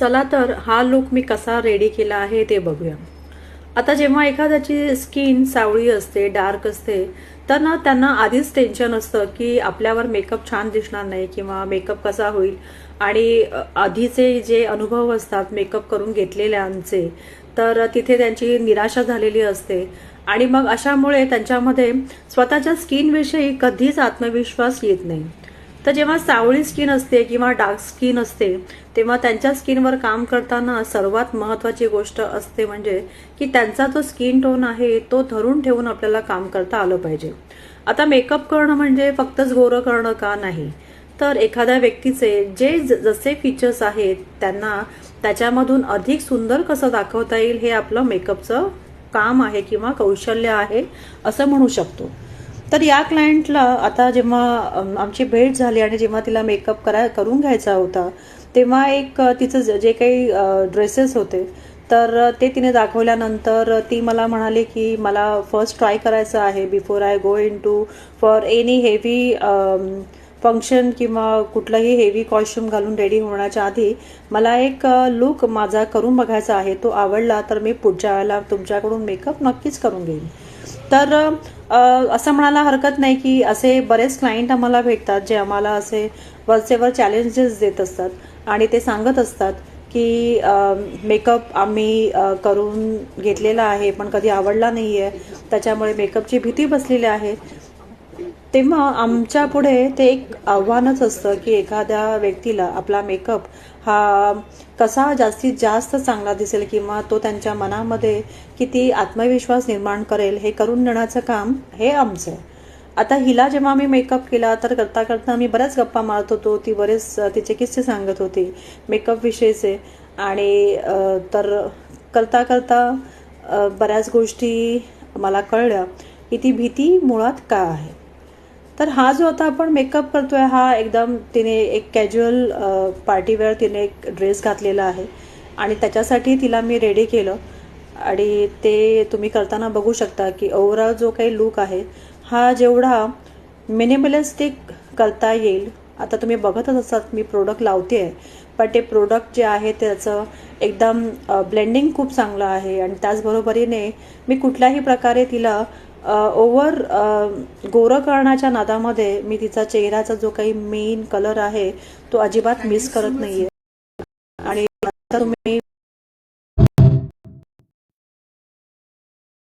चला तर हा लुक मी कसा रेडी केला आहे ते बघूया। आता जेव्हा एखाद्याची स्किन सावळी असते, डार्क असते, तर ना त्यांना आधीच टेन्शन असतं की आपल्यावर मेकअप छान दिसणार नाही किंवा मेकअप कसा होईल। आणि आधीचे जे अनुभव असतात मेकअप करून घेतलेल्यांचे, तर तिथे त्यांची निराशा झालेली असते आणि मग अशामुळे त्यांच्यामध्ये स्वतःच्या स्किनविषयी कधीच आत्मविश्वास येत नाही। तर जेव्हा सावळी स्किन असते किंवा डार्क स्किन असते, तेव्हा त्यांच्या स्किनवर काम करताना सर्वात महत्त्वाची गोष्ट असते म्हणजे की त्यांचा जो स्किन टोन आहे तो धरून ठेवून आपल्याला काम करता आलं पाहिजे। आता मेकअप करणं म्हणजे फक्तच गोरं करणं का नाही, तर एखाद्या व्यक्तीचे जे जसे फीचर्स आहेत त्यांना त्याच्यामधून अधिक सुंदर कसं दाखवता येईल हे आपलं मेकअपचं काम आहे किंवा कौशल्य आहे असं म्हणू शकतो। तर या क्लायंटला आता जेव्हा आमची भेट झाली आणि जेव्हा तिला मेकअप करून घ्यायचा होता, तेव्हा एक तिचं जे काही ड्रेसेस होते तर ते तिने दाखवल्यानंतर ती मला म्हणाली की मला फर्स्ट ट्राय करायचं आहे before I go into for any heavy function किंवा कुठलाही हेवी कॉस्ट्यूम घालून रेडी होण्याच्या आधी मला एक लुक माझा करून बघायचा आहे, तो आवडला तर मी पुढच्या वेळेला तुमच्याकडून मेकअप नक्कीच करून घेईन। तर असं म्हणायला हरकत नाही की असे बरेच क्लायंट आम्हाला भेटतात जे आम्हाला असे वरचेवर चॅलेंजेस देत असतात आणि ते सांगत असतात की मेकअप आम्ही करून घेतलेला आहे पण कधी आवडला नाही आहे, त्याच्यामुळे मेकअपची भीती बसलेली आहे। तेव्हा आमच्या पुढे ते एक आव्हानच असतं की एखाद्या व्यक्तीला आपला मेकअप हा कसा जास्तीत जास्त चांगला दिसेल किंवा तो त्यांच्या मनामध्ये किती आत्मविश्वास निर्माण करेल हे करून देण्याचं काम हे आमचं आहे। आता हिला जेव्हा मी मेकअप केला तर करता करता मी बऱ्याच गप्पा मारत होतो, ती बरेच तिचे किस्से सांगत होती मेकअप विषयीचे आणि तर करता करता बऱ्याच गोष्टी मला कळल्या की ती भीती मुळात का आहे। तर हा जो आता आपण मेकअप करतोय हा एकदम तिने एक कॅज्युअल पार्टीवेअर तिने एक ड्रेस घातलेला आहे आणि त्याच्यासाठी तिला मी रेडी केलं आणि ते तुम्ही करताना बघू शकता की ओव्हरऑल जो काही लुक आहे हा जेवढा मिनिमलिस्टिक करता येईल। आता तुम्ही बघतच असतात मी प्रोडक्ट लावते आहे, पण ते प्रोडक्ट जे आहे त्याचं एकदम ब्लेंडिंग खूप चांगलं आहे आणि त्याचबरोबरीने मी कुठल्याही प्रकारे तिला ओव्हर गोरं करण्याच्या नादामध्ये मी तिचा चेहऱ्याचा जो काही मेन कलर आहे तो अजिबात मिस करत नाहीये। आणि तुम्ही